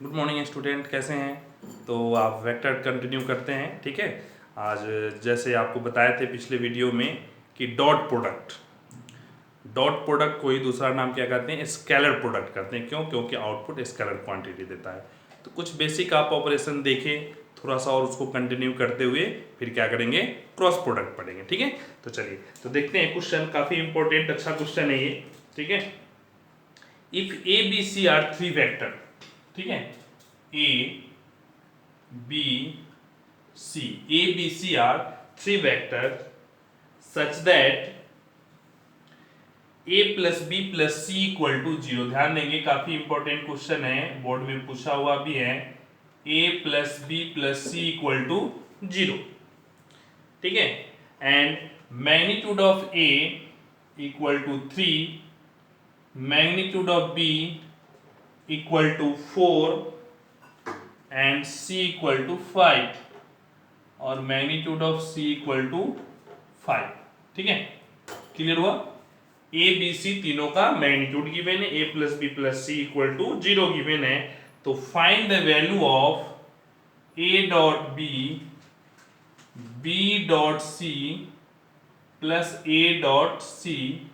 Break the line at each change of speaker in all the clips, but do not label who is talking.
Good morning student, कैसे हैं? तो आप वेक्टर कंटिन्यू करते हैं, ठीक है। आज जैसे आपको बताए थे पिछले वीडियो में कि डॉट प्रोडक्ट को ही दूसरा नाम क्या कहते हैं, स्केलर प्रोडक्ट करते हैं। क्यों? क्योंकि आउटपुट स्केलर क्वांटिटी देता है। तो कुछ बेसिक आप ऑपरेशन देखें थोड़ा सा और उसको कंटिन्यू करते हुए फिर क्या करेंगे, क्रॉस प्रोडक्ट पढ़ेंगे, ठीक है। तो चलिए तो देखते हैं क्वेश्चन, काफ़ी इंपॉर्टेंट अच्छा क्वेश्चन है ये, ठीक है। If A B C are three vector, ठीक है, A B C, A B C are three vector such that A plus B plus C equal to zero. ध्यान देंगे, काफी इंपॉर्टेंट क्वेश्चन है, बोर्ड में पूछा हुआ भी है। A plus B plus C equal to zero, ठीक है। And magnitude of A equal to three, magnitude of B equal to four and C equal to five, और magnitude of C equal to five, ठीक है। Clear हुआ? ए B सी तीनों का magnitude given है, A plus B plus C equal to zero given है। तो find the value of A dot B, B dot C plus A dot C,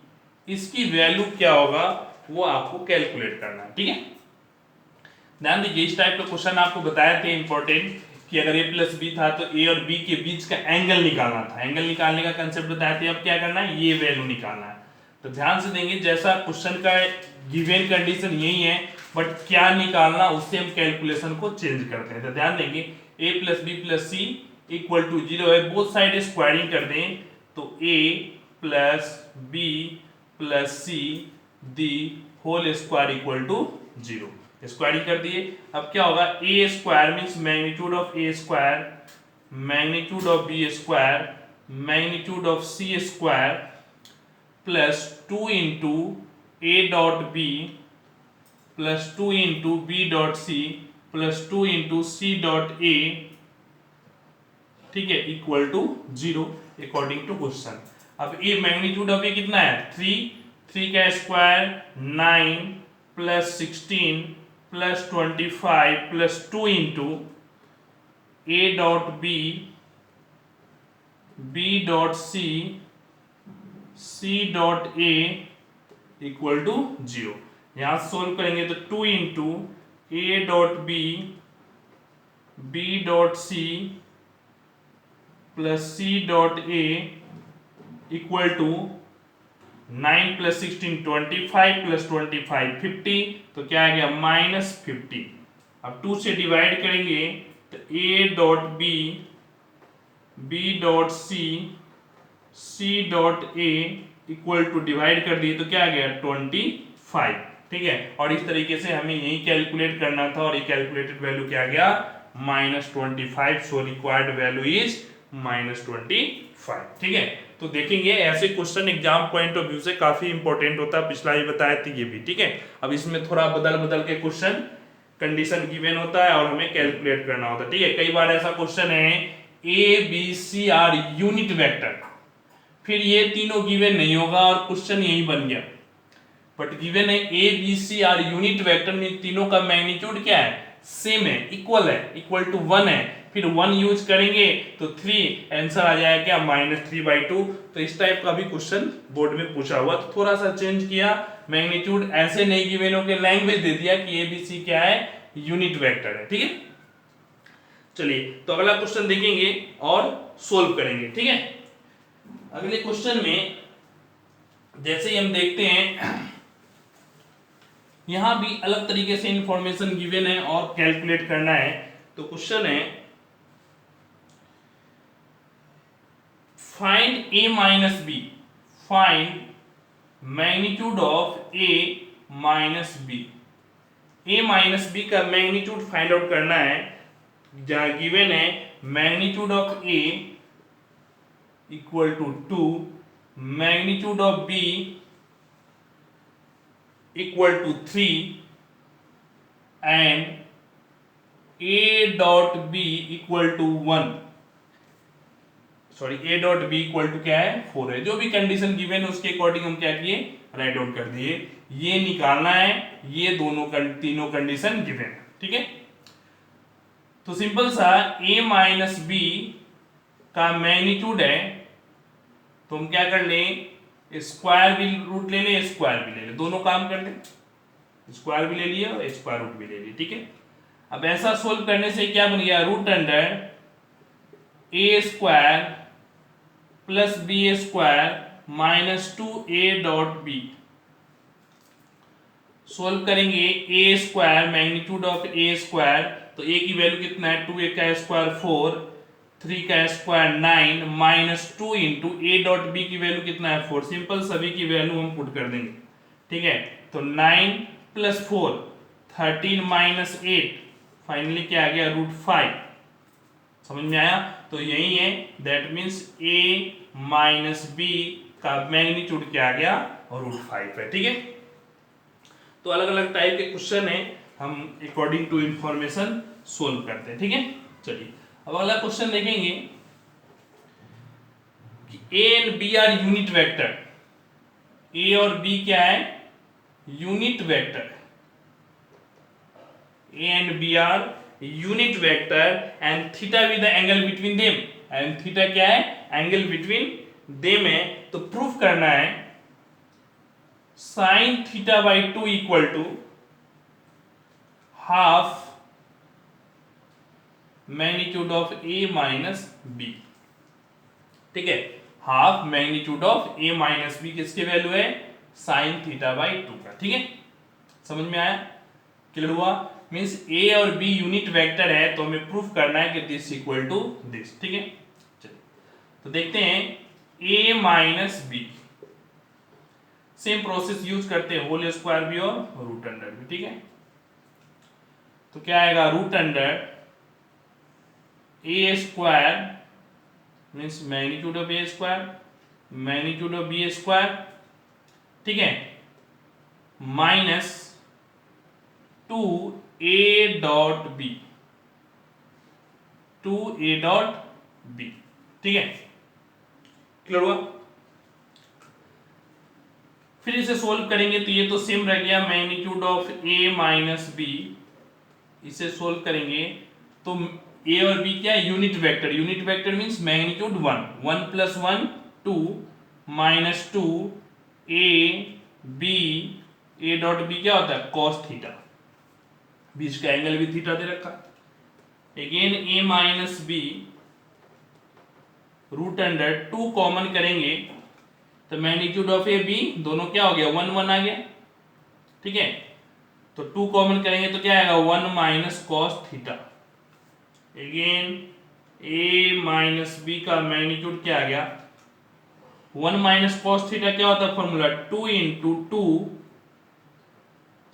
इसकी value क्या होगा वो आपको कैलकुलेट करना है, ठीक है। ध्यान दीजिए, इस टाइप का क्वेश्चन आपको बताया थे इंपॉर्टेंट कि अगर ए प्लस बी था तो ए और बी के बीच का एंगल निकालना था। एंगल निकालने का कंसेप्ट बताया थे। अब क्या करना है, ये वैल्यू निकालना है। तो ध्यान से देंगे, जैसा क्वेश्चन का गिवन कंडीशन यही है, बट क्या निकालना उससे हम कैलकुलेशन को चेंज करते हैं। तो ध्यान देंगे, A plus B plus C equal to zero है, बोथ साइड स्क्वायरिंग कर दें तो A plus B plus C the whole square equal to zero. Squaring कर दिए। अब क्या होगा, A square means magnitude of A square, magnitude of B square, magnitude of C square plus two into A dot B plus two into B dot C plus two into C dot A, ठीक है, equal to zero according to question. अब A magnitude of A कितना है, three, three का square nine plus 16 plus 25 plus two into A dot B, B dot C, C dot A equal to zero. यहां solve करेंगे तो two into A dot B, B dot C plus C dot A equal to 9 plus 16 25 plus 25 50, तो क्या आ गया -50। अब 2 से divide करेंगे तो A dot B, B dot C, C dot A equal to divide कर दिए तो क्या आ गया 25, ठीक है। और इस तरीके से हमें यही कैलकुलेट करना था, और ये कैलकुलेटेड वैल्यू क्या आ गया -25। सो रिक्वायर्ड वैल्यू इज -25, ठीक है। तो देखेंगे ऐसे question exam point of view से काफी इंपॉर्टेंट होता है, पिछला ही बताया था ये भी, ठीक है। अब इसमें थोड़ा बदल बदल के क्वेश्चन कंडीशन गिवन होता है और हमें कैलकुलेट करना होता है, ठीक है। कई बार ऐसा क्वेश्चन है A B C are unit vector, फिर ये तीनों गिवन नहीं होगा और क्वेश्चन यही बन गया। बट गिवन है A B C are unit vector में तीनों का मैग्नीट्यूड क्या है, सेम है, इक्वल टू 1 है, फिर 1 यूज करेंगे तो 3, आंसर आ जाएगा क्या -3/2। तो इस टाइप का भी क्वेश्चन बोर्ड में पूछा हुआ, तो थोड़ा सा चेंज किया, मैग्नीट्यूड ऐसे नहीं गिवन हो के लैंग्वेज दे दिया कि ए बी सी क्या है, यूनिट वेक्टर है, ठीक है। चलिए तो अगला क्वेश्चन देखेंगे और सोल्व करेंगे, ठीक है। अगले क्वेश्चन में जैसे ही हम देखते हैं, यहां भी अलग तरीके से इंफॉर्मेशन गिवन है और कैलकुलेट करना है। तो क्वेश्चन है find A minus B, find magnitude of A minus B. A minus B का मैग्नीट्यूड फाइंड आउट करना है, जहां गिवन है magnitude of A equal to 2, magnitude of B equal to 3 and A dot B equal to 1, sorry A dot B equal to क्या है 4 है। जो भी कंडीशन गिवन है उसके अकॉर्डिंग हम क्या किए, राइट आउट कर दिए। ये निकालना है, ये तीनों कंडीशन गिवन है, ठीक है। तो सिंपल सा a माइनस बी का मैग्नीट्यूड है, तो हम क्या कर लें, स्क्वायर भी रूट ले ले, स्क्वायर भी ले ले, दोनों काम कर ले, स्क्वायर भी ले लिया और स्क्वायर रूट भी ले लिया, ठीक है। अब ऐसा सोल्व करने से क्या बन गया, root under A square plus B square minus 2a dot B. Solve करेंगे A square, magnitude of A square, तो ए की वैल्यू कितना है, 2a का स्क्वायर 4, 3 का square 9 minus 2 into A dot B की वैल्यू कितना है 4। सिंपल सभी की वैल्यू हम पुट कर देंगे, ठीक है। तो 9 प्लस 4 13 माइनस 8, फाइनली क्या आ गया, रूट 5। समझ में आया, तो यही है, that means a minus B का मैग्नीट्यूड क्या आ गया, और रूट 5 है, ठीक है। तो अलग अलग टाइप के क्वेश्चन है, हम अकॉर्डिंग टू इंफॉर्मेशन सोल्व करते हैं, ठीक है। चलिए अब अगला क्वेश्चन देखेंगे कि a and b are unit vector. a और b क्या है, unit vector. a and b are unit vector and theta with the angle between them, and theta क्या है, एंगल बिटवीन देम है। तो प्रूफ करना है sine theta by 2 equal to half magnitude of a minus b, ठीक है। Half magnitude of a minus b किसके value है, साइन थीटा बाई 2 का, ठीक है। समझ में आया, क्लियर हुआ, मींस a और b यूनिट वेक्टर है, तो हमें प्रूफ करना है कि दिस इक्वल टू दिस, ठीक है। चलिए तो देखते हैं a minus B, same process use करते हैं, होल स्क्वायर भी और रूट अंडर भी, ठीक है। तो क्या आएगा, root under A square means magnitude of A square, magnitude of B square, ठीक है, minus 2a dot B, 2a dot B, ठीक है, क्लियर हुआ। फिर इसे सोल्व करेंगे तो ये तो सेम रह गया, magnitude of a minus B, इसे सोल्व करेंगे तो a और b क्या है, unit vector. Unit vector means magnitude 1, 1 plus 1 2 minus 2 a b, a dot b क्या होता है, कॉस थीटा, बीच का एंगल भी थीटा दे रखा। Again a minus B, root under 2 common करेंगे तो मैग्नीट्यूड ऑफ ए बी, दोनों क्या हो गया, 1 1 आ गया, ठीक है। तो 2 कॉमन करेंगे तो क्या आएगा, 1 minus cos theta. Again a minus B का मैग्नीट्यूड क्या आ गया, 1 माइनस कॉस थीटा क्या होता है formula, 2 into 2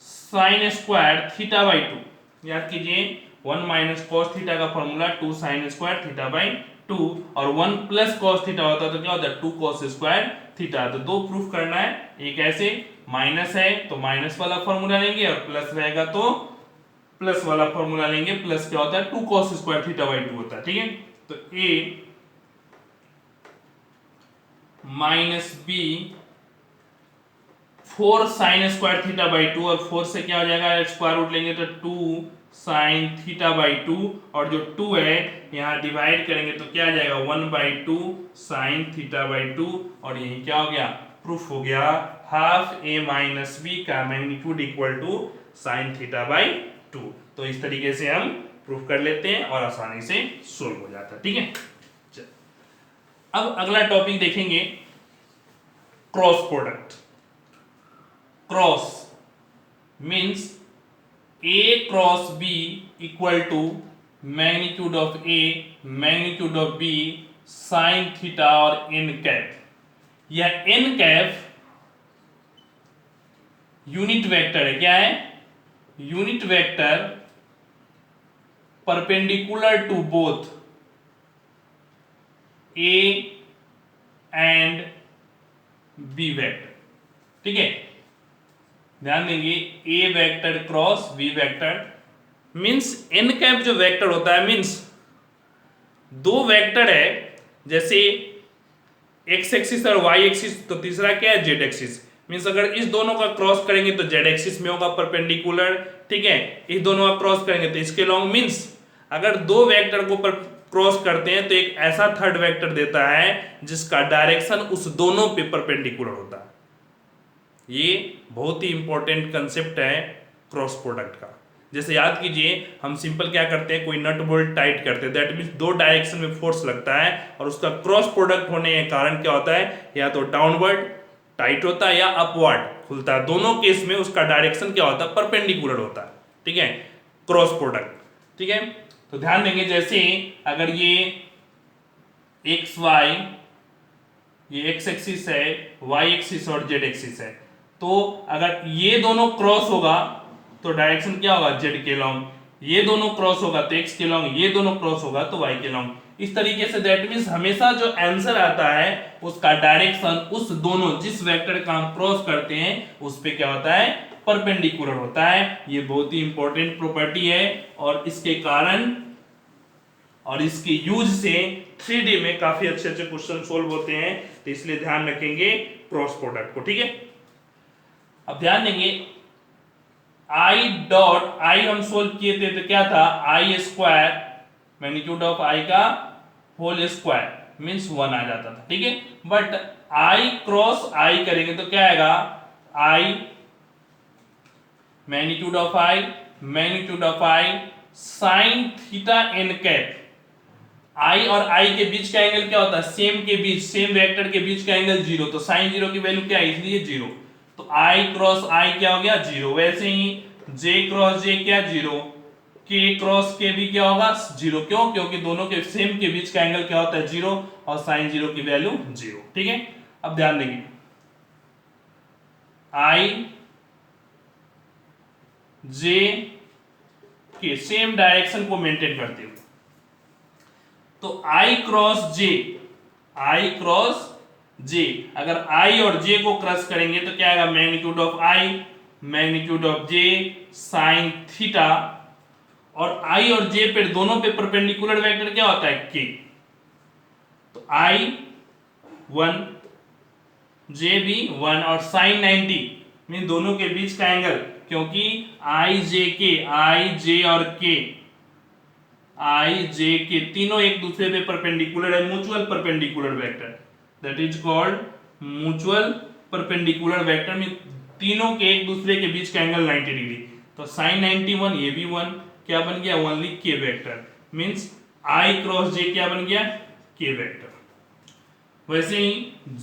sign square theta by 2। याद कीजिए 1 माइनस कॉस थीटा का formula 2 sign square theta by 2, और 1 प्लस कॉस थीटा होता है तो क्या होता है, 2 कॉस स्क्वायर थीटा। तो दो प्रूफ करना है, एक ऐसे माइनस है तो माइनस वाला फॉर्मूला लेंगे, और प्लस रहेगा तो प्लस वाला फॉर्मूला लेंगे। प्लस क्या होता है, 2 cos स्क्वायर थीटा बाई 2 होता है, ठीक है। तो a minus B 4 sine square theta by 2, और 4 से क्या हो जाएगा, स्क्वायर रूट लेंगे तो 2 साइन थीटा बाई 2, और जो 2 है यहाँ डिवाइड करेंगे तो क्या आ जाएगा, 1 बाई 2 साइन थीटा बाई 2, और यही क्या हो गया, प्रूफ हो गया, हाफ a माइनस बी का magnitude equal to sine theta by 2। तो इस तरीके से हम प्रूफ कर लेते हैं और आसानी से सोल्व हो जाता है, ठीक है। चल अब अगला टॉपिक देखेंगे, cross product. Cross means a cross b equal to magnitude of a magnitude of b sine theta और n कैप। यह n कैप यूनिट वेक्टर है, क्या है, unit vector perpendicular to both a and b vector, ठीक है। ध्यान देंगे, a vector cross b vector means n cap जो वेक्टर होता है, मींस दो वेक्टर है, जैसे x एक्सिस और y एक्सिस, तो तीसरा क्या है, z एक्सिस। मींस अगर इस दोनों का क्रॉस करेंगे तो जेड एक्सिस में होगा परपेंडिकुलर, ठीक है। इस दोनों का क्रॉस करेंगे तो इसके लॉन्ग, मींस अगर दो वेक्टर को क्रॉस करते हैं तो एक ऐसा थर्ड वेक्टर देता है जिसका डायरेक्शन उस दोनों पे परपेंडिकुलर होता है। ये बहुत ही इंपॉर्टेंट कंसेप्ट है क्रॉस प्रोडक्ट का। जैसे याद कीजिए, हम सिंपल क्या करते हैं, कोई नट बोल्ट टाइट करते हैं, दैट मीन्स दो डायरेक्शन में फोर्स लगता है और उसका क्रॉस प्रोडक्ट होने के कारण क्या होता है, या तो डाउनवर्ड टाइट होता है या अपवर्ड खुलता है। दोनों केस में उसका डायरेक्शन क्या होता है, परपेंडिकुलर होता है, ठीक है, क्रॉस प्रोडक्ट, ठीक है। तो ध्यान देंगे, जैसे अगर ये एक्स वाई, ये एक्स एक्सिस है, वाई एक्सिस और जेड एक्सिस है, तो अगर ये दोनों क्रॉस होगा तो डायरेक्शन क्या होगा, जेड के लॉन्ग। ये दोनों क्रॉस होगा तो एक्स के लॉन्ग, ये दोनों क्रॉस होगा तो वाई के लॉन्ग। इस तरीके से दैट मीन्स हमेशा जो आंसर आता है उसका डायरेक्शन उस दोनों जिस वेक्टर का हम क्रॉस करते हैं उस पे क्या होता है, परपेंडिकुलर होता है। ये बहुत ही इंपॉर्टेंट प्रॉपर्टी है और इसके कारण और इसके यूज से 3D में काफी अच्छे अच्छे क्वेश्चन सोल्व होते हैं, तो इसलिए ध्यान रखेंगे क्रॉस प्रोडक्ट को, ठीक है। अब ध्यान देंगे, आई डॉट आई हम सोल्व किए थे तो क्या था, आई स्क्वायर मैग्नीट्यूड ऑफ आई का होल स्क्वायर मींस 1 आ जाता था, ठीक है। बट आई क्रॉस आई करेंगे तो क्या आएगा, I magnitude of I sine theta N cap. I और आई के बीच का एंगल क्या होता है, सेम के बीच, सेम वेक्टर के बीच का एंगल 0, तो साइन 0 की वैल्यू क्या है, इसलिए 0। तो आई क्रॉस आई क्या हो गया, 0। वैसे ही जे क्रॉस जे क्या, 0। के क्रॉस के भी क्या होगा, 0। क्यों, क्योंकि दोनों के सेम के बीच का एंगल क्या होता है, 0, और साइन 0 की वैल्यू 0, ठीक है। अब ध्यान देंगे, आई जे के सेम डायरेक्शन को मेंटेन करते हुए, तो आई क्रॉस जे अगर आई और जे को क्रॉस करेंगे तो क्या आएगा, magnitude of J sign theta, और आई और जे पे दोनों पे परपेंडिकुलर वेक्टर क्या होता है, के। तो आई 1 जे भी 1 और साइन 90 मीन दोनों के बीच का एंगल, क्योंकि आई जे और के, आई जे के तीनों एक दूसरे पे परपेंडिकुलर है, mutual perpendicular vector, that is called mutual perpendicular vector में तीनों के एक दूसरे के बीच का एंगल 90 डिग्री। तो साइन 91 ये भी 1 क्या बन गया, ओनली के वेक्टर, मींस आई क्रॉस जे क्या बन गया, के वेक्टर। वैसे ही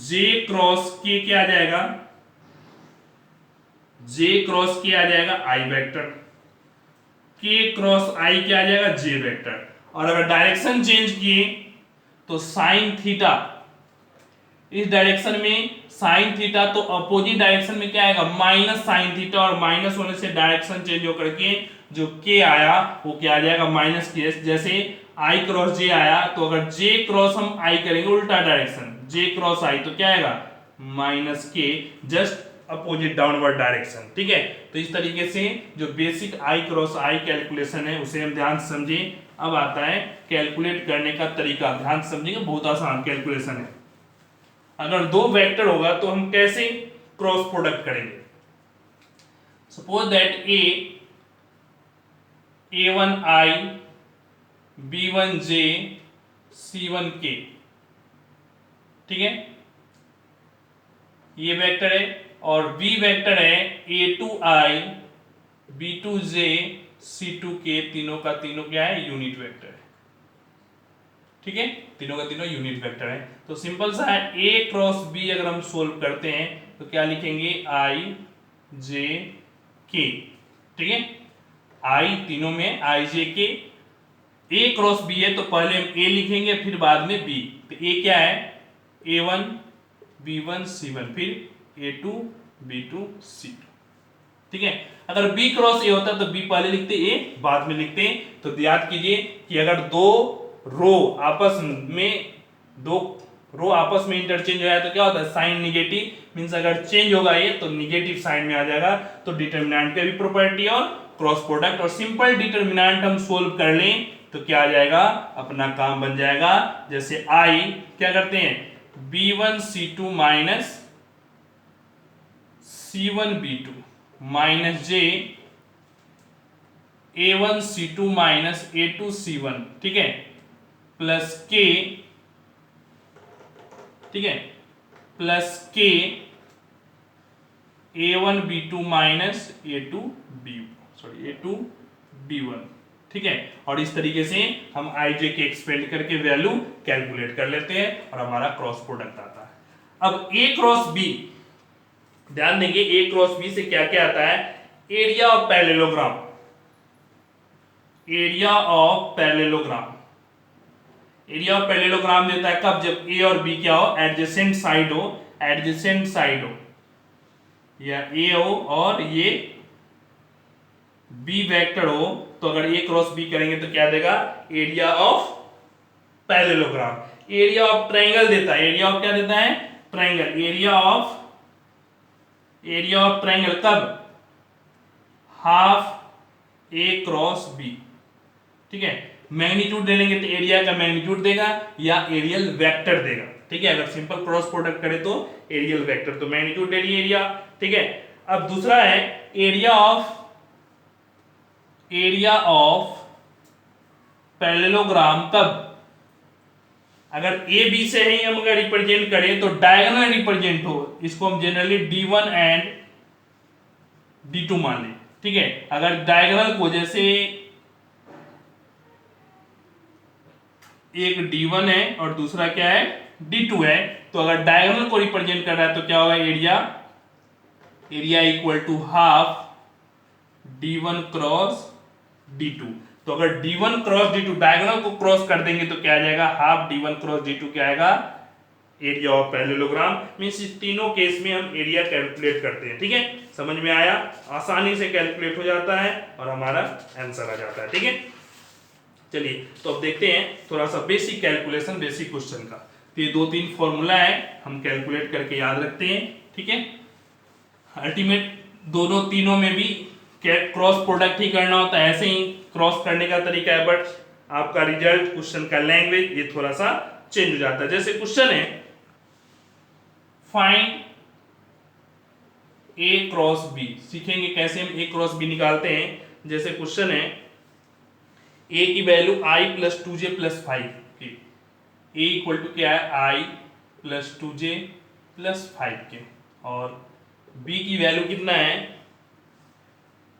जे क्रॉस के क्या आ जाएगा, जे क्रॉस के आ जाएगा आई वेक्टर, के क्रॉस आई क्या आ जाएगा, जे वेक्टर। और अगर डायरेक्शन चेंज किए तो साइन थीटा, इस डायरेक्शन में साइन थीटा, तो अपोजिट डायरेक्शन में क्या आएगा, माइनस साइन थीटा, और माइनस होने से डायरेक्शन चेंज होकर के जो के आया वो क्या आ जाएगा, माइनस के। जैसे आई क्रॉस जे आया, तो अगर जे क्रॉस हम आई करेंगे उल्टा डायरेक्शन, जे क्रॉस आई तो क्या आएगा, माइनस के, जस्ट अपोजिट डाउनवर्ड डायरेक्शन, ठीक है। तो इस तरीके से जो बेसिक आई क्रॉस आई कैलकुलेशन है उसे हम ध्यान से समझें। अब आता है कैलकुलेट करने का तरीका, ध्यान से समझेंगे, बहुत आसान कैलकुलेशन है। अगर दो वेक्टर होगा तो हम कैसे क्रॉस प्रोडक्ट करेंगे। Suppose that a1i b1j c1k, ठीक है, ये वेक्टर है, और b वेक्टर है a2i b2j c2k, तीनों का तीनों क्या है, यूनिट वेक्टर है, ठीक है, तीनों का तीनों यूनिट वेक्टर है। तो सिंपल सा है, a क्रॉस b अगर हम सोल्व करते हैं तो क्या लिखेंगे, i j k, ठीक है, i तीनों में i j k, a cross b है तो पहले हम a लिखेंगे फिर बाद में b। तो a क्या है, a1 b1 c1, फिर a2 b2 c2, ठीक है। अगर b क्रॉस a होता तो b पहले लिखते, a बाद में लिखते। तो याद कीजिए कि अगर दो रो आपस में इंटरचेंज हो जाए तो क्या होता है, साइन निगेटिव, मींस अगर चेंज होगा ये तो निगेटिव साइन में आ जाएगा। तो डिटरमिनेंट का भी प्रॉपर्टी और क्रॉस प्रोडक्ट, और सिंपल डिटरमिनेंट हम सोल्व कर लें तो क्या आ जाएगा, अपना काम बन जाएगा। जैसे i क्या करते हैं, b1 c2 minus C1B2 minus जे A1C2 माइनस A2C1, ठीक है, प्लस के, ठीक है, प्लस के A1B2 माइनस A2B1, ठीक है। और इस तरीके से हम IJ के एक्सपेंड करके वैल्यू कैलकुलेट कर लेते हैं और हमारा क्रॉस प्रोडक्ट आता है। अब A क्रॉस B, ध्यान देंगे A क्रॉस B से क्या क्या आता है, area of parallelogram, area of parallelogram, area of parallelogram देता है कब, जब A और B क्या हो, एडजेसेंट साइड हो, एडजेसेंट साइड हो, या A हो और ये B वेक्टर हो, तो अगर A क्रॉस B करेंगे तो क्या देगा, area of parallelogram. Area of triangle देता है, एरिया ऑफ क्या देता है, ट्रायंगल, एरिया ऑफ ट्रायंगल कब, हाफ A क्रॉस B, ठीक है। मैग्नीट्यूड ले लेंगे तो एरिया का मैग्नीट्यूड देगा या एरियल वेक्टर देगा, ठीक है। अगर सिंपल क्रॉस प्रोडक्ट करें तो एरियल वेक्टर, तो मैग्नीट्यूड ले लिए एरिया, ठीक है। अब दूसरा है एरिया ऑफ पैरेललोग्राम कब, अगर ए बी से ही हम अगर रिप्रेजेंट करें तो डायगोनल रिप्रेजेंट हो, इसको हम जनरली D1 एंड D2 मान लें, ठीक है। अगर डायगोनल को, जैसे एक D1 है और दूसरा क्या है, D2 है, तो अगर डायगोनल को रिप्रेजेंट कर रहा है तो क्या होगा, area equal to half D1 cross D2। तो अगर D1 क्रॉस D2 डायगोनल को क्रॉस कर देंगे तो क्या आ जाएगा, हाफ D1 क्रॉस D2 क्या आएगा, एरिया ऑफ पैरेललोग्राम। मींस इस तीनों केस में हम एरिया कैलकुलेट करते हैं, ठीक है। समझ में आया, आसानी से कैलकुलेट हो जाता है और हमारा आंसर आ जाता है, ठीक है। चलिए तो अब देखते हैं थोड़ा सा बेसिक कैलकुलेशन, बेसिक क्वेश्चन का। तो ये 2-3 फॉर्मूला है, हम कैलकुलेट करके याद रखते हैं, ठीक है। अल्टीमेट दोनों तीनों में भी क्रॉस प्रोडक्ट ही करना होता है, ऐसे ही क्रॉस करने का तरीका है, बट आपका रिजल्ट, क्वेश्चन का लैंग्वेज ये थोड़ा सा चेंज हो जाता है। जैसे क्वेश्चन है फाइंड A क्रॉस B, सीखेंगे कैसे हम A क्रॉस B निकालते हैं। जैसे क्वेश्चन है A की value I plus 2J plus 5 की, A इक्वल टू क्या है, I प्लस 2J प्लस 5 के, और B की वैल्यू कितना है,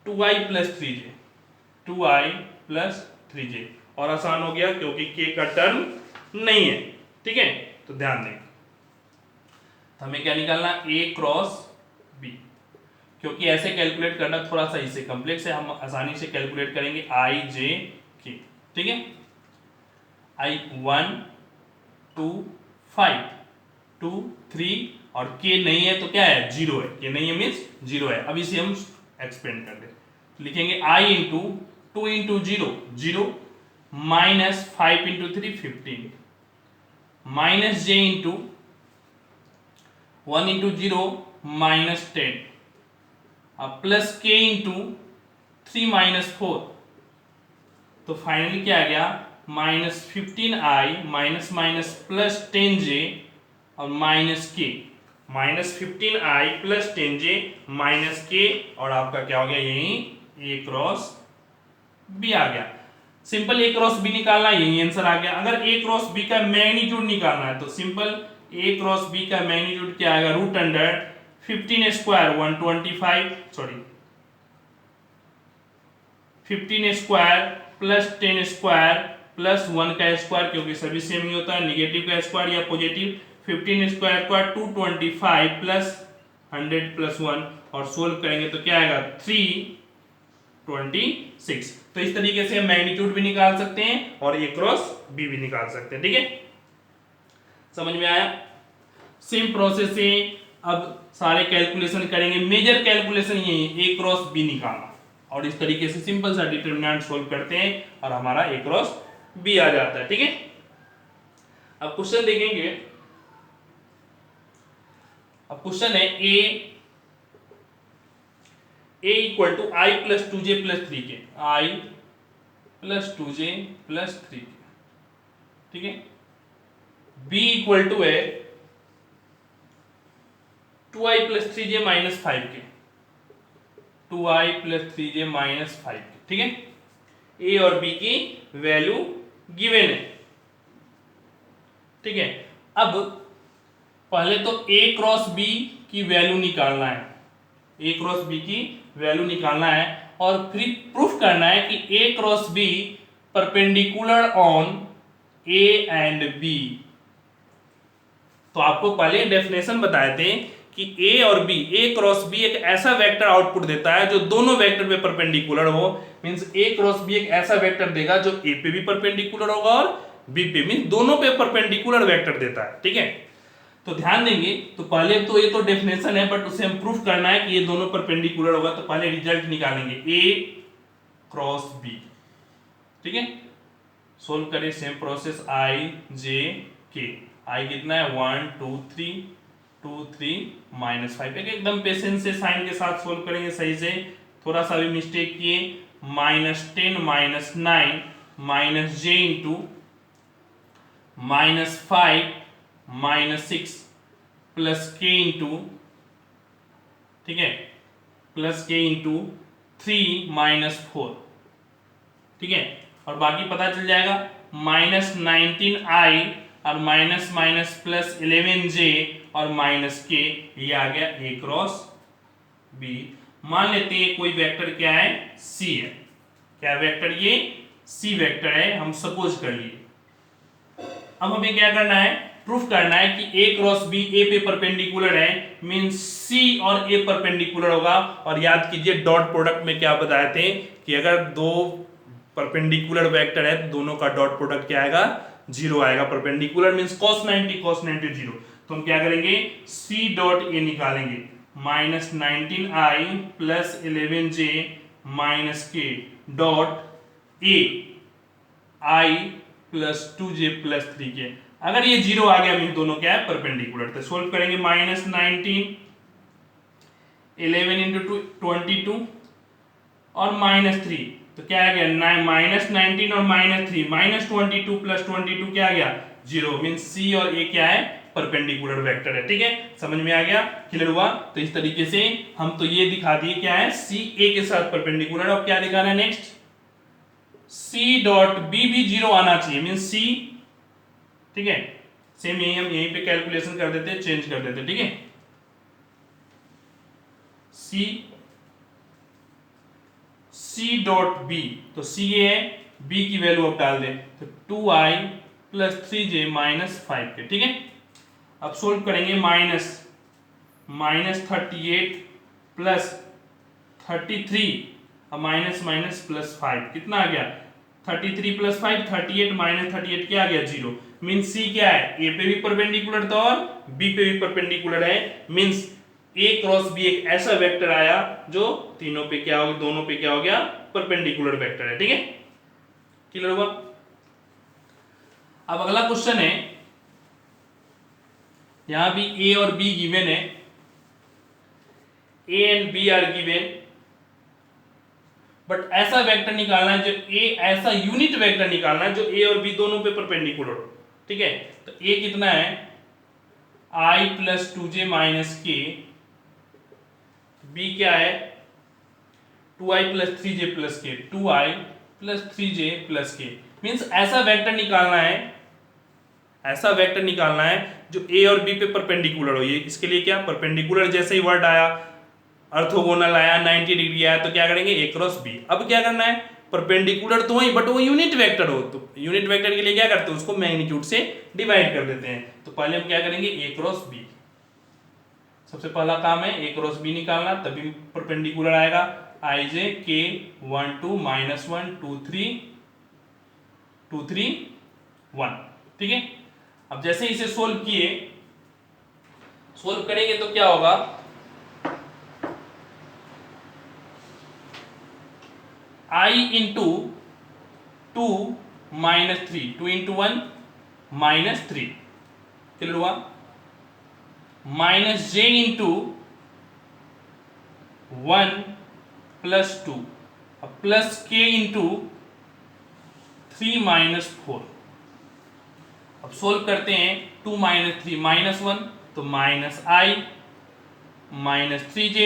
2I plus 3J, 2I plus 3J, और आसान हो गया क्योंकि K का टर्म नहीं है, ठीक है। तो ध्यान दें, तो हमें क्या निकालना, A क्रॉस B, क्योंकि ऐसे कैलकुलेट करना थोड़ा सा इससे कॉम्प्लेक्स है, हम आसानी से कैलकुलेट करेंगे I J K, ठीक है। I 1 2 5 2 3 और K नहीं है तो क्या है, 0 है, K नहीं है मीन्स 0 है। अब इसे हम एक्सपेंड कर दे, लिखेंगे I into 2 into 0 0 minus 5 into 3 15 minus J into 1 into 0 minus 10, अब प्लस K इंटू 3 माइनस 4, तो फाइनली क्या आ गया, minus 15I minus minus plus 10J और minus K, minus 15I plus 10J minus K, और आपका क्या हो गया, यही A क्रॉस B आ गया। सिंपल A क्रॉस B निकालना, यही आंसर आ गया। अगर A क्रॉस B का मैग्नीट्यूड निकालना है तो सिंपल A क्रॉस B का मैग्नीट्यूड क्या आएगा, root under 15 square 125, sorry 15 square plus 10 square plus 1 का स्क्वायर, क्योंकि सभी सेम ही होता है, निगेटिव का स्क्वायर या पॉजिटिव, 15 स्क्वायर का 225 प्लस 100 प्लस 1, और सोल्व करेंगे तो क्या आएगा, 326। तो इस तरीके से हम मैग्नीट्यूड भी निकाल सकते हैं और A क्रॉस B भी निकाल सकते हैं, ठीक है। समझ में आया, सेम प्रोसेस से अब सारे कैलकुलेशन करेंगे। मेजर कैलकुलेशन यही है, A क्रॉस B निकालना, और इस तरीके से सिंपल सा डिटरमिनेंट सोल्व करते हैं और हमारा A क्रॉस B आ जाता है, ठीक है। अब क्वेश्चन देखेंगे, अब क्वेश्चन है A equal to I plus 2J plus 3 K, I plus 2J plus 3 के, ठीक है। B इक्वल टू है 2i प्लस 3j माइनस 5 के, 2i प्लस 3j माइनस 5 के, ठीक है। ए और बी की वैल्यू गिवन है, ठीक है। अब पहले तो a क्रॉस b की वैल्यू निकालना है, a क्रॉस b की वैल्यू निकालना है और फिर प्रूफ करना है कि a cross b perpendicular on a and b। तो आपको पहले डेफिनेशन बताए थे कि a और b, a क्रॉस b एक ऐसा वेक्टर आउटपुट देता है जो दोनों वेक्टर पे परपेंडिकुलर हो। मींस a क्रॉस b एक ऐसा वेक्टर देगा जो a पे भी परपेंडिकुलर होगा और b पे, मींस दोनों पे परपेंडिकुलर वेक्टर देता है, ठीक है। तो ध्यान देंगे, तो पहले तो ये तो डेफिनेशन है, बट उसे हम प्रूफ करना है कि ये दोनों परपेंडिकुलर होगा। तो पहले रिजल्ट निकालेंगे a क्रॉस b, ठीक है। सोल्व करें, same process, i j k, i कितना है 1 2 3 2 3 माइनस 5। एकदम पेशेंस से साइन के साथ सोल्व करेंगे सही से, थोड़ा सा भी मिस्टेक किए, -10 -9 minus j into -5 -6 plus k into, ठीक है, प्लस k इंटू 3 -4, ठीक है। और बाकी पता चल जाएगा, -19i और माइनस माइनस प्लस 11j और माइनस k, ये आ गया a क्रॉस b। मान लेते हैं कोई वेक्टर क्या है, c है। क्या वेक्टर, ये c वेक्टर है, हम सपोज कर लिए। अब हमें क्या करना है, प्रूफ करना है कि a क्रॉस b a पे परपेंडिकुलर है, मींस c और a परपेंडिकुलर होगा। और याद कीजिए डॉट प्रोडक्ट में क्या बताए थे कि अगर दो परपेंडिकुलर वेक्टर है तो दोनों का डॉट प्रोडक्ट क्या आएगा, 0 आएगा। Perpendicular means cos 90 0। तो हम क्या करेंगे, c डॉट a निकालेंगे, -19i plus 11j minus k dot a i plus 2j plus 3k। अगर ये 0 आ गया मीन दोनों क्या है, परपेंडिकुलर। तो सोल्व करेंगे, -19 11 इंटू 22 और -3, तो क्या आ गया, -19 और -3, -22 प्लस 22 क्या आ गया, 0। मींस c और a क्या है, परपेंडिकुलर वेक्टर है, ठीक है। समझ में आ गया, क्लियर हुआ। तो इस तरीके से हम तो ये दिखा दिए क्या है, c a के साथ परपेंडिकुलर। अब क्या दिखाना है नेक्स्ट, c डॉट b भी 0 आना चाहिए, मींस c, ठीक है। सेम यही हम यहीं पे कैलकुलेशन कर देते हैं, चेंज कर देते हैं, ठीक है। c डॉट b, तो c ये है, b की वैल्यू अब डाल दें, तो 2i प्लस 3j माइनस 5 के, ठीक है। अब सोल्व करेंगे, -38 प्लस 33 और माइनस माइनस प्लस 5 कितना आ गया, 33 प्लस 5 38 माइनस 38 क्या आ गया, 0। मींस c क्या है, a पे भी परपेंडिकुलर था और b पे भी परपेंडिकुलर है। मींस a क्रॉस b एक ऐसा वेक्टर आया जो तीनों पे क्या हो गया, दोनों पे क्या हो गया, परपेंडिकुलर वेक्टर है, ठीक है। क्लियर हुआ। अब अगला क्वेश्चन है, यहां भी a और b गिवन है, a and b are given, but ऐसा वेक्टर निकालना है जो a, ऐसा यूनिट वेक्टर निकालना है जो a और b दोनों पे परपेंडिकुलर हो, ठीक है। तो a कितना है, i plus 2j minus k, b क्या है, 2i plus 3j plus k, 2i plus 3j plus k। Means ऐसा वेक्टर निकालना है, ऐसा वेक्टर निकालना है जो a और b पे परपेंडिकुलर हो। ये इसके लिए क्या, परपेंडिकुलर जैसे ही वर्ड आया, ऑर्थोगोनल आया, 90 डिग्री आया, तो क्या करेंगे, a क्रॉस b। अब क्या करना है, परपेंडिकुलर तो वही, बट वो यूनिट वेक्टर हो। तो यूनिट वेक्टर के लिए क्या करते हैं, उसको मैग्नीट्यूड से डिवाइड कर देते हैं। तो पहले हम क्या करेंगे, a क्रॉस b, सबसे पहला काम है a क्रॉस b निकालना, तभी परपेंडिकुलर आएगा। i j k 1 2 -1 2 3 2 3 1, ठीक है। अब जैसे इसे सोल्व किए, सोल्व करेंगे तो क्या होगा, i into 2 minus 3, 2 into 1 minus 3, clear हुआ। माइनस j इंटू 1 प्लस 2, अब प्लस k इंटू 3 माइनस 4। अब सोल्व करते हैं, 2 माइनस 3 -1, तो -i -3j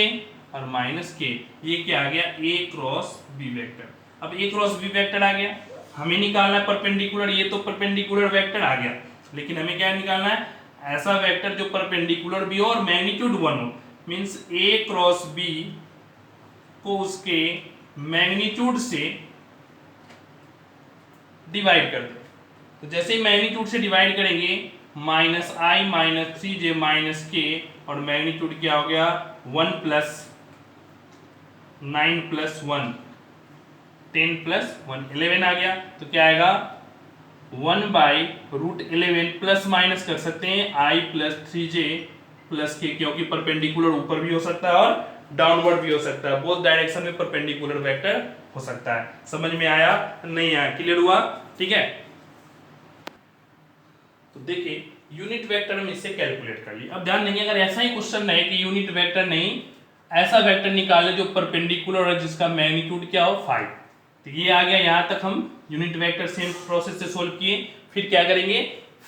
और -k। ये क्या आ गया, A क्रॉस B वेक्टर। अब A क्रॉस B वेक्टर आ गया, हमें निकालना है परपेंडिकुलर। ये तो परपेंडिकुलर वेक्टर आ गया, लेकिन हमें क्या निकालना है, ऐसा वेक्टर जो परपेंडिकुलर भी हो और मैग्नीट्यूड 1 हो। मींस A क्रॉस B को उसके मैग्नीट्यूड से डिवाइड कर दो। तो जैसे ही मैग्नीट्यूड से डिवाइड करेंगे, -i -3j -k, और मैग्नीट्यूड क्या हो गया, 1 + 9 + 1 10 + 1 11 आ गया। तो क्या आएगा, 1/√11 प्लस माइनस कर सकते हैं i + 3j + k, क्योंकि परपेंडिकुलर ऊपर भी हो सकता है और डाउनवर्ड भी हो सकता है। बोथ डायरेक्शन में परपेंडिकुलर वेक्टर हो सकता है। समझ में आया, नहीं आया, क्लियर हुआ, ठीक है। तो देखिए यूनिट वेक्टर हम इससे कैलकुलेट कर लिए। अब ध्यान देंगे, अगर ऐसा ही क्वेश्चन है कि यूनिट वेक्टर नहीं, ऐसा वेक्टर निकाले जो परपेंडिकुलर है, जिसका मैग्नीट्यूड क्या हो 5, तो ये आ गया। यहां तक हम यूनिट वेक्टर सेम प्रोसेस से सोल्व किए। फिर क्या करेंगे,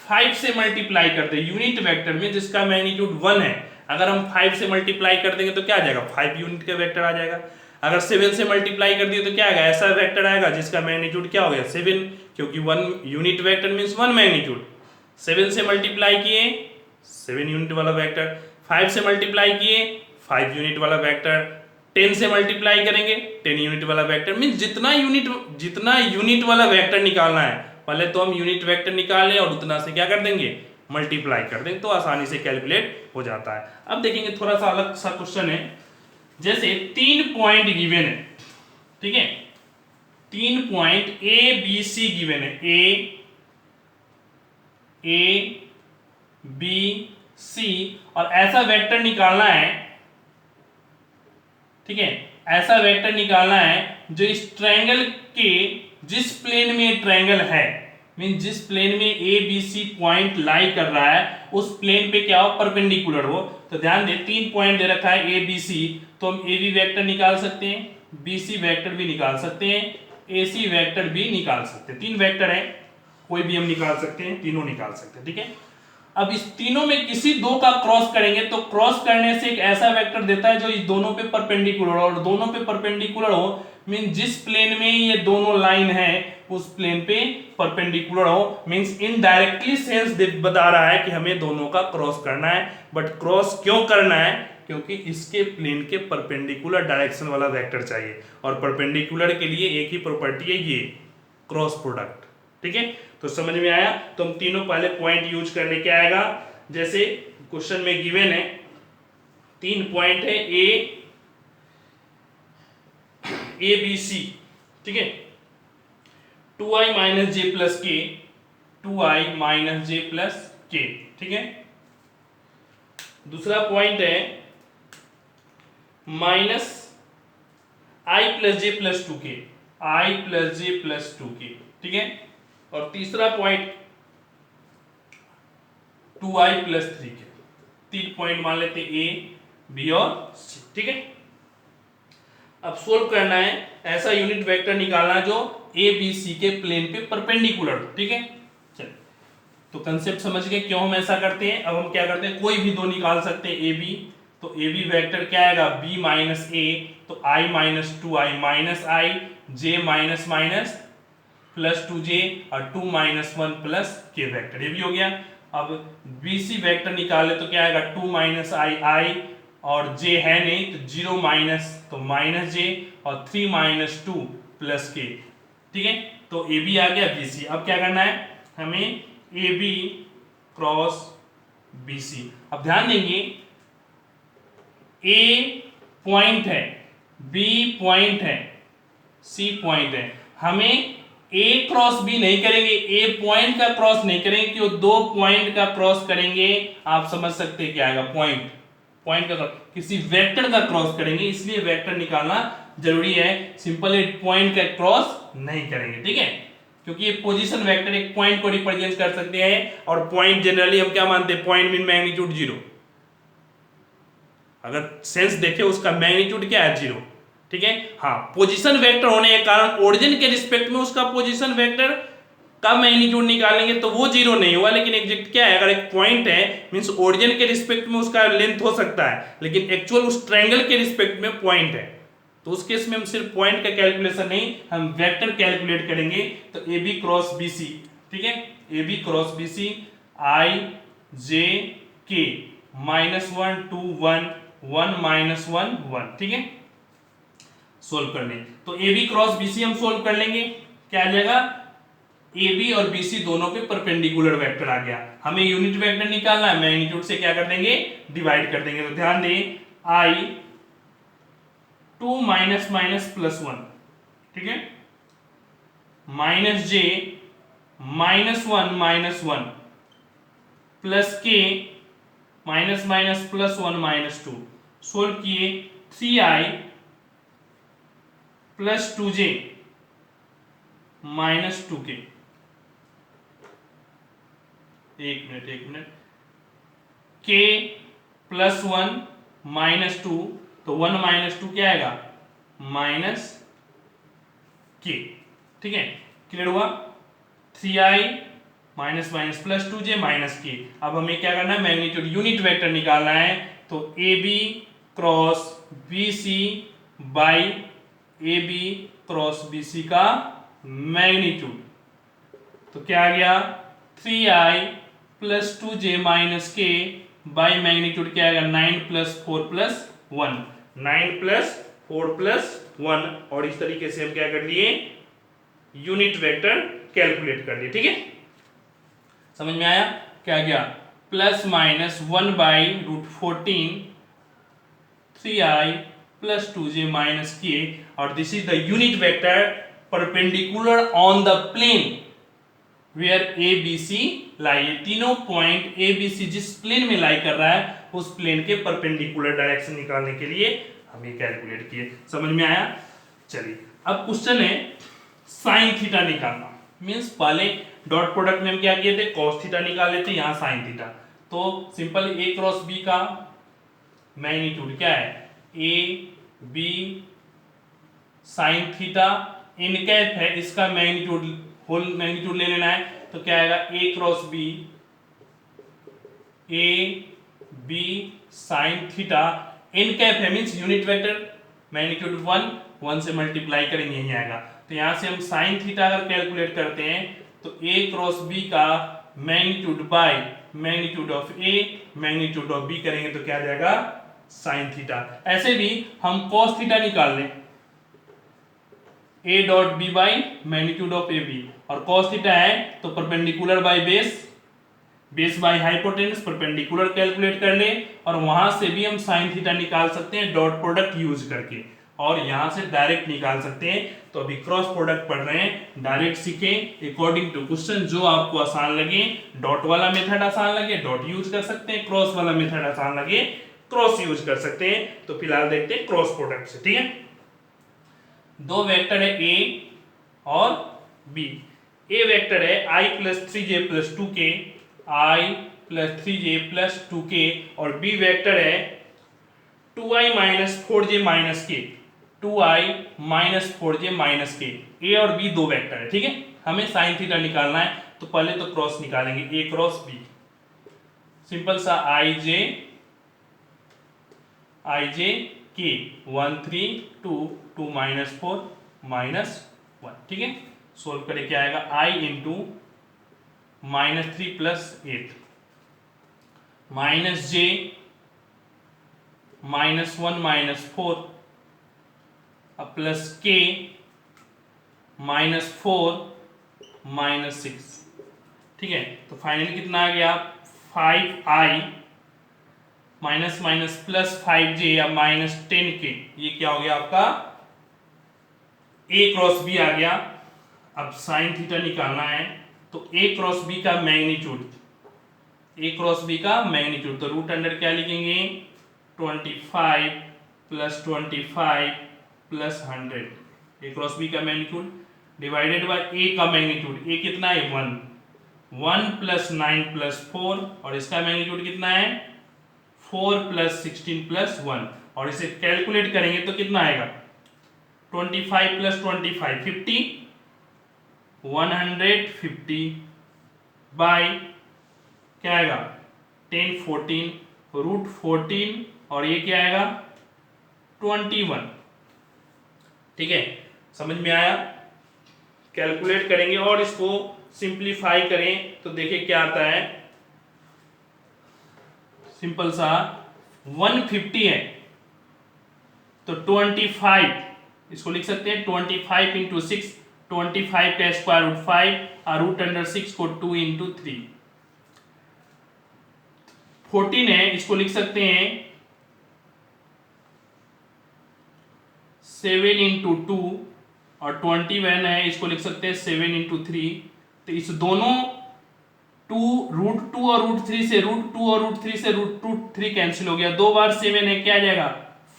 5 से मल्टीप्लाई कर दे यूनिट वेक्टर में जिसका मैग्नीट्यूड 1 है। अगर हम 5 से मल्टीप्लाई कर देंगे तो क्या आ जाएगा, 5 यूनिट का वेक्टर आ जाएगा। अगर 7 से मल्टीप्लाई कर दिए तो क्या आएगा, ऐसा वेक्टर आएगा जिसका मैग्नीट्यूड क्या हो गया 7, क्योंकि 1 यूनिट वेक्टर मींस 1 मैग्नीट्यूड। 7 से मल्टीप्लाई किए 7 यूनिट वाला वेक्टर, 5 से मल्टीप्लाई किए 5 यूनिट वाला वेक्टर, 10 से मल्टीप्लाई करेंगे 10 यूनिट वाला वेक्टर। मींस जितना यूनिट वाला वेक्टर निकालना है, पहले तो हम यूनिट वेक्टर निकालें और उतना से क्या कर देंगे, मल्टीप्लाई कर देंगे, तो आसानी से कैलकुलेट हो जाता है। अब देखेंगे थोड़ा सा अलग सा क्वेश्चन है। जैसे 3 पॉइंट गिवन है, ठीक है, 3 point A B C given है, A B C, और ऐसा वेक्टर निकालना है, ठीक है, ऐसा वेक्टर निकालना है जो इस ट्रायंगल के जिस प्लेन में ट्रायंगल है, मीन जिस प्लेन में ए बी सी पॉइंट लाई कर रहा है उस प्लेन पे क्या हो, परपेंडिकुलर हो। तो ध्यान दे 3 पॉइंट दे रखा है ए बी सी, तो हम ए बी वेक्टर निकाल सकते हैं, बी सी वेक्टर भी निकाल सकते हैं, ए सी वेक्टर भी निकाल सकते हैं। 3 वेक्टर है, कोई भी हम निकाल सकते हैं, तीनों निकाल सकते हैं, ठीक है। अब इस तीनों में किसी दो का क्रॉस करेंगे तो क्रॉस करने से एक ऐसा वेक्टर देता है जो इस दोनों पे परपेंडिकुलर हो, और दोनों पे परपेंडिकुलर हो मीन जिस प्लेन में ये दोनों लाइन है उस प्लेन पे परपेंडिकुलर हो। मींस इनडायरेक्टली सेंस बता रहा है कि हमें दोनों का क्रॉस करना है। बट क्रॉस क्यों करना है, क्योंकि इसके प्लेन के परपेंडिकुलर डायरेक्शन वाला वेक्टर चाहिए, और परपेंडिकुलर के लिए एक ही प्रॉपर्टी है, ये क्रॉस प्रोडक्ट, ठीक है। तो समझ में आया। तो हम तीनों पहले पॉइंट यूज करने क्या आएगा, जैसे क्वेश्चन में गिवन है 3 पॉइंट है ए बी सी, ठीक है, 2i - j + k, 2i - j + k, ठीक है। दूसरा पॉइंट है -i + j + 2k, i + j + 2k, ठीक है। और तीसरा पॉइंट 2i + 3k। 3 पॉइंट मान लेते ए बी और सी, ठीक है। अब सोल्व करना है, ऐसा यूनिट वेक्टर निकालना जो ए बी सी के प्लेन पे परपेंडिकुलर, ठीक है। चल, तो कंसेप्ट समझ गए क्यों हम ऐसा करते हैं। अब हम क्या करते हैं, कोई भी दो निकाल सकते हैं ए बी, तो ए बी वेक्टर क्या आएगा, b - a, तो i - 2i - i, j + 2j, और 2 - 1 + k वेक्टर, ये भी हो गया। अब बी सी वेक्टर निकाले तो क्या आएगा, 2 - i, और j है नहीं तो 0 माइनस तो -j, और 3 - 2 + k, ठीक है। तो ए बी आ गया, बी सी। अब क्या करना है हमें, A B cross B C. अब ध्यान देंगे, ए पॉइंट है, बी पॉइंट है, सी पॉइंट है, हमें ए क्रॉस बी नहीं करेंगे, ए पॉइंट का क्रॉस नहीं करेंगे, क्यों, 2 पॉइंट का क्रॉस करेंगे आप समझ सकते हैं क्या आएगा, पॉइंट का किसी वेक्टर का क्रॉस करेंगे, इसलिए वेक्टर निकालना जरूरी है। सिंपल पॉइंट का क्रॉस नहीं करेंगे, ठीक है, क्योंकि ये पोजीशन वेक्टर एक पॉइंट को रिप्रेजेंट कर सकते हैं, और पॉइंट जनरली हम क्या मानते हैं, पॉइंट मीन मैग्नीट्यूड 0। अगर सेंस देखे उसका मैग्नीट्यूड क्या है, 0, ठीक है। हाँ, पोजीशन वेक्टर होने के कारण ओरिजिन के रिस्पेक्ट में उसका पोजीशन वेक्टर का मैग्नीट्यूड निकालेंगे तो वो जीरो नहीं हुआ, लेकिन एग्जैक्ट क्या है, अगर एक पॉइंट है मींस ओरिजिन के रिस्पेक्ट में उसका लेंथ हो सकता है, लेकिन एक्चुअल उस ट्रायंगल के रिस्पेक्ट में पॉइंट है, तो उस केस में हम सिर्फ पॉइंट का कैलकुलेशन नहीं, हम वेक्टर कैलकुलेट करेंगे। तो A B cross B C, ठीक है, A B cross B C I J K -1 2 1 1 -1 1, ठीक है, सोल्व करने। तो A B cross B C हम सोल्व कर लेंगे, क्या आ जाएगा, ए बी और बी सी दोनों पे परपेंडिकुलर वेक्टर आ गया। हमें यूनिट वेक्टर निकालना है, मैग्नीट्यूड से क्या कर देंगे, डिवाइड कर देंगे। तो ध्यान दें आई 2 माइनस माइनस प्लस 1, ठीक है, माइनस जे -1 प्लस के माइनस माइनस प्लस 1 -2, सोल्व किए 3i प्लस 2j -2k, एक मिनट, k प्लस 1 -2, तो 1 -2 क्या आएगा, माइनस k, ठीक है, क्लियर हुआ, 3i minus minus plus 2j minus k। अब हमें क्या करना है, मैग्नीट्यूड यूनिट वेक्टर निकालना है। तो A B cross B C by A B cross B C का मैग्नीट्यूड, तो क्या आ गया, 3i plus 2j minus K by magnitude क्या आएगा, 9 प्लस 4 प्लस 1, 9 प्लस 4 प्लस 1, और इस तरीके से हम क्या कर लिए, यूनिट वेक्टर कैलकुलेट कर लिए, ठीक है, समझ में आया, क्या गया, plus minus 1 by root 14 3i plus 2j minus K, और this is the unit vector perpendicular on the plane where A B C lie. तीनों पॉइंट ए बी सी जिस प्लेन में लाई कर रहा है उस प्लेन के परपेंडिकुलर डायरेक्शन निकालने के लिए हम ये कैलकुलेट किए। समझ में आया, चलिए अब क्वेश्चन है साइन थीटा निकालना। मींस पहले डॉट प्रोडक्ट में हम क्या किए थे, कॉस थीटा निकाले थे, यहाँ साइन थीटा। तो सिंपल ए क्रॉस बी का मैग्नीट्यूड क्या है, A B sine theta N cap है, इसका मैग्नीट्यूड होल मैग्नीट्यूड ले लेना है। तो क्या आएगा, A cross B A B sine theta N cap है, मींस यूनिट वेक्टर मैग्नीट्यूड 1 से मल्टीप्लाई करेंगे, यही आएगा। तो यहां से हम साइन थीटा अगर कैलकुलेट करते हैं तो ए क्रॉस बी का magnitude by magnitude of A magnitude of B करेंगे तो क्या आ जाएगा, साइन थीटा। ऐसे भी हम कॉस थीटा निकाल लें, A dot B by magnitude of A B, और कॉस थीटा है तो perpendicular by base, base by hypotenuse, perpendicular calculate कर ले, और वहां से भी हम साइन थीटा निकाल सकते हैं डॉट प्रोडक्ट यूज करके, और यहां से डायरेक्ट निकाल सकते हैं। तो अभी क्रॉस प्रोडक्ट पढ़ रहे हैं, डायरेक्ट सीखें अकॉर्डिंग टू क्वेश्चन, जो आपको आसान लगे, डॉट वाला मेथड आसान लगे डॉट यूज कर सकते हैं, क्रॉस वाला मेथड आसान लगे क्रॉस यूज कर सकते हैं। तो फिलहाल देखते हैं क्रॉस प्रोडक्ट से, ठीक है। दो वेक्टर है ए और बी। ए वेक्टर है आई प्लस 3j प्लस 2k, आई प्लस 3j प्लस 2k, और बी वेक्टर है 2i माइनस 4j माइनस के, 2i माइनस 4j माइनस के। ए और बी दो वेक्टर है, ठीक है। हमें साइन थीटा निकालना है, तो पहले तो क्रॉस निकालेंगे, ए क्रॉस बी, सिंपल सा आई जे के 1 3 2 2 माइनस 4 माइनस 1, ठीक है। सोल्व करें क्या आएगा, आई इंटू माइनस 3 प्लस 8 माइनस जे माइनस 1 माइनस 4 प्लस के माइनस 4 माइनस 6, ठीक है। तो फाइनली कितना आ गया, 5i minus minus plus 5j या माइनस 10k, ये क्या हो गया आपका, a क्रॉस b आ गया। अब साइन थीटा निकालना है, तो a क्रॉस b का मैग्नीट्यूड, a क्रॉस b का मैग्नीट्यूड, तो रूट अंडर क्या लिखेंगे, 25 plus 25 plus 100, a cross b का मैग्नीट्यूड डिवाइडेड बाय a का मैग्नीट्यूड, a कितना है 1 प्लस 9 प्लस 4, और इसका मैग्नीट्यूड कितना है 4 प्लस 16 प्लस 1, और इसे कैलकुलेट करेंगे तो कितना आएगा, 25 प्लस 25 50, 150 बाई क्या आएगा 10 14 रूट 14 और ये क्या आएगा 21। ठीक है, समझ में आया। कैलकुलेट करेंगे और इसको सिंप्लीफाई करें तो देखिए क्या आता है। सिंपल सा 150 है तो 25 इसको लिख सकते हैं 25 इंटू 6, 25 का स्क्वायर रूट 5 और रूट अंडर 6 को 2 इंटू 3। 14 है इसको लिख सकते हैं 7 इंटू 2 और 21 है इसको लिख सकते हैं 7 इंटू 3। तो इस दोनों रूट 2 और रूट 3 से रूट 2 और रूट 3 से रूट 3 कैंसिल हो गया। 2 बार 7 है क्या आ जाएगा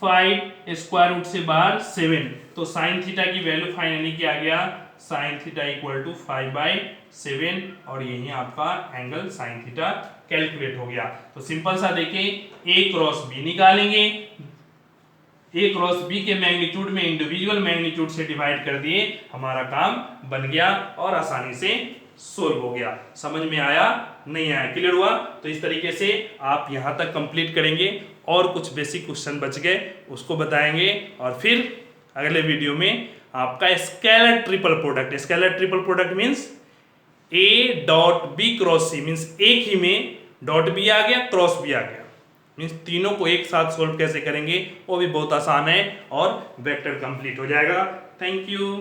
5 स्क्वायर रूट से बाहर 7। तो साइन थीटा की वैल्यू फाइनली क्या आ गया साइन थीटा इक्वल टू 5/7 और यही आपका एंगल साइन थीटा कैलकुलेट हो गया। तो सिंपल सा देखिए a क्रॉस b निकालेंगे, a क्रॉस b के मैग्नीट्यूड में इंडिविजुअल मैग्नीट्यूड से डिवाइड कर दिए, हमारा काम बन गया और आसानी से सोल्व हो गया। समझ में आया नहीं आया, क्लियर हुआ? तो इस तरीके से आप यहां तक कंप्लीट करेंगे और कुछ बेसिक क्वेश्चन बच गए उसको बताएंगे और फिर अगले वीडियो में आपका scalar triple product. Scalar triple product means a dot b cross c means एक ही में डॉट b आ गया क्रॉस b आ गया, मींस तीनों को एक साथ सोल्व कैसे करेंगे वो भी बहुत आसान है और वेक्टर कंप्लीट हो जाएगा। Thank you.